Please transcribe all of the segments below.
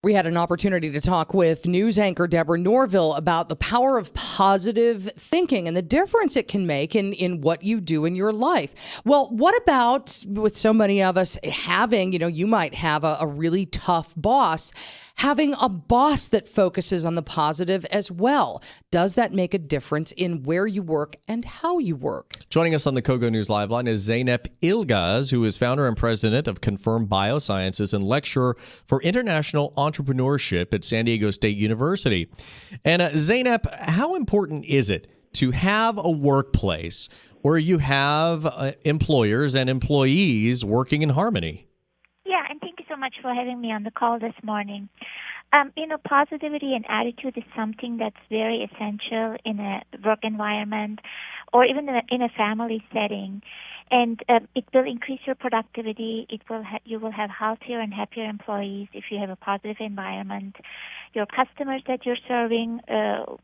We had an opportunity to talk with news anchor Deborah Norville about the power of positive thinking and the difference it can make in what you do in your life. Well, what about with so many of us having, you might have a really tough boss, having a boss that focuses on the positive as well. Does that make a difference in where you work and how you work? Joining us on the KOGO News Live line is Zeynep Ilgaz, who is founder and president of Confirm Biosciences and lecturer for international entrepreneurship at San Diego State University. And Zeynep, how important is it to have a workplace where you have employers and employees working in harmony? Yeah, and thank you so much for having me on the call this morning. Positivity and attitude is something that's very essential in a work environment or even in a family setting. And it will increase your productivity. You will have healthier and happier employees if you have a positive environment. Your customers that you're serving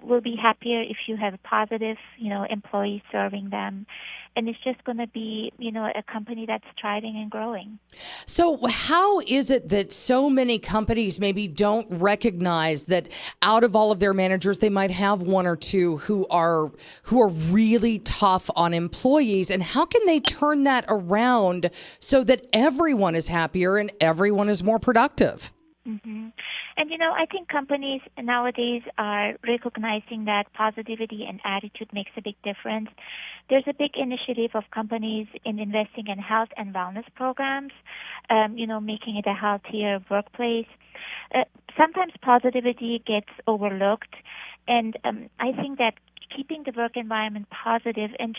will be happier if you have positive, employees serving them. And it's just going to be, a company that's thriving and growing. So how is it that so many companies maybe don't recognize that out of all of their managers, they might have one or two who are really tough on employees? And how can they turn that around so that everyone is happier and everyone is more productive? Mm-hmm. And, I think companies nowadays are recognizing that positivity and attitude makes a big difference. There's a big initiative of companies in investing in health and wellness programs, making it a healthier workplace. Sometimes positivity gets overlooked, and I think that keeping the work environment positive and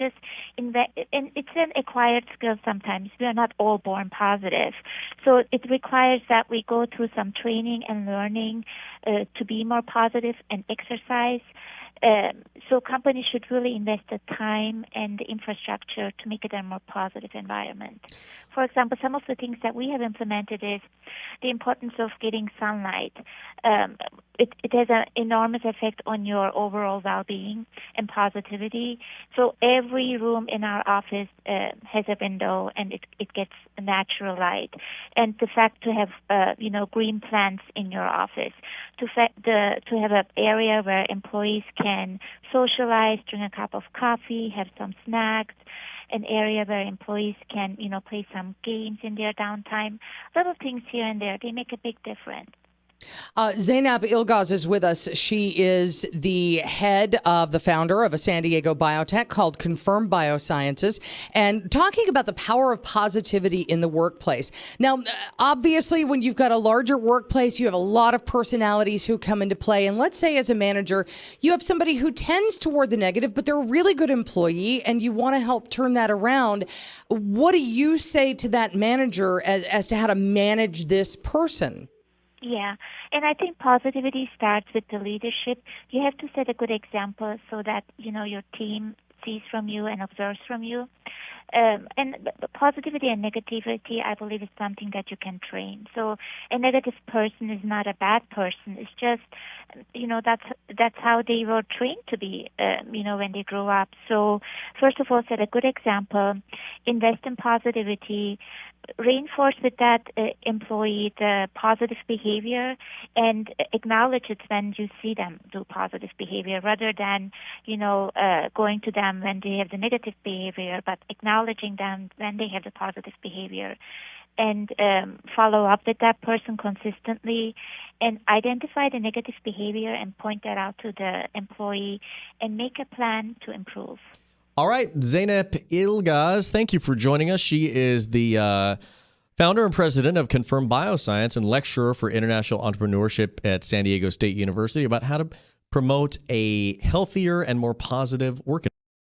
and it's an acquired skill sometimes. We are not all born positive. So it requires that we go through some training and learning to be more positive and exercise. So companies should really invest the time and the infrastructure to make it a more positive environment. For example, some of the things that we have implemented is the importance of getting sunlight. It has an enormous effect on your overall well-being and positivity. So every room in our office has a window, and it gets natural light. And the fact to have green plants in your office, to have an area where employees can socialize, drink a cup of coffee, have some snacks, an area where employees can, play some games in their downtime. Little things here and there, they make a big difference. Zeynep Ilgaz is with us. She is the head of the founder of a San Diego biotech called Confirm Biosciences, and talking about the power of positivity in the workplace. Now, obviously, when you've got a larger workplace, you have a lot of personalities who come into play. And let's say as a manager, you have somebody who tends toward the negative, but they're a really good employee and you want to help turn that around. What do you say to that manager as to how to manage this person? Yeah, and I think positivity starts with the leadership. You have to set a good example so that, your team sees from you and observes from you. And positivity and negativity, I believe, is something that you can train. So a negative person is not a bad person. It's just, that's how they were trained to be, when they grow up. So first of all, set a good example, invest in positivity, reinforce with that employee the positive behavior, and acknowledge it when you see them do positive behavior rather than, going to them when they have the negative behavior, but acknowledging them when they have the positive behavior. And follow up with that person consistently and identify the negative behavior and point that out to the employee and make a plan to improve. All right, Zeynep Ilgaz, thank you for joining us. She is the founder and president of Confirm Bioscience and lecturer for international entrepreneurship at San Diego State University about how to promote a healthier and more positive work environment.